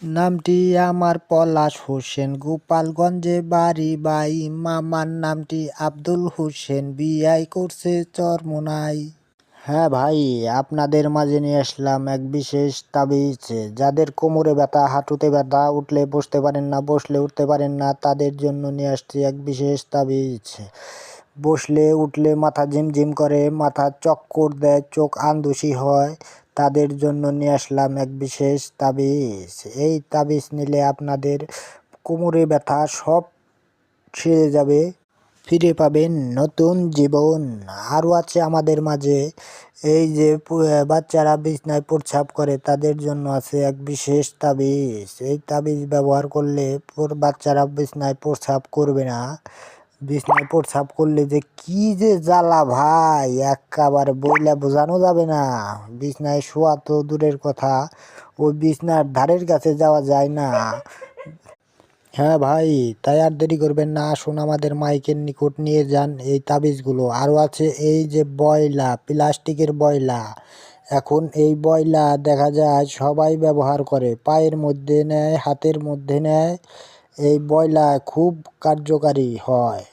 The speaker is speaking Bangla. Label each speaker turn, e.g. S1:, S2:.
S1: নামটি আমার পলাশ হোসেন, গোপালগঞ্জে বাড়ি বাই। মামার নামটি আব্দুল হোসেন, বিয়াই করছে চরমোনাই। হ্যাঁ ভাই, আপনাদের মাঝে নিয়ে আসলাম এক বিশেষ তাবিজ। যাদের কোমরে ব্যথা, হাঁটুতে ব্যথা, উঠলে বসতে পারেন না, বসলে উঠতে পারেন না, তাদের জন্য নিয়ে আসছি এক বিশেষ তাবিজ। বসলে উঠলে মাথা ঝিমঝিম করে, মাথা চক্কর দেয়, চোখ আনদুশি হয়, তাদের জন্য নিয়ে আসলাম এক বিশেষ তাবিজ। এই তাবিজ নিলে আপনাদের কোমরে ব্যথা সব সেরে যাবে, ফিরে পাবেন নতুন জীবন। আরও আছে আমাদের মাঝে এই যে বাচ্চারা বিছনায় প্রস্রাব করে, তাদের জন্য আছে এক বিশেষ তাবিজ। এই তাবিজ ব্যবহার করলে বাচ্চারা বিছনায় প্রস্রাব করবে না। বিছনায় প্রস্রাব করলে যে কি যে জ্বালা ভাই, একেবারে বইলা বোঝানো যাবে না। বিছনায় শোয়া তো দূরের কথা, ওই বিছনার ধারের কাছে যাওয়া যায় না। হ্যাঁ ভাই, তাই আর দেরি করবেন না, আসুন আমাদের মাইকের নিকট নিয়ে যান এই তাবিজগুলো। আরও আছে এই যে বয়লা, প্লাস্টিকের বয়লা। এখন এই বয়লা দেখা যায় সবাই ব্যবহার করে, পায়ের মধ্যে নেয়, হাতের মধ্যে নেয়। এই বয়লা খুব কার্যকারী হয়।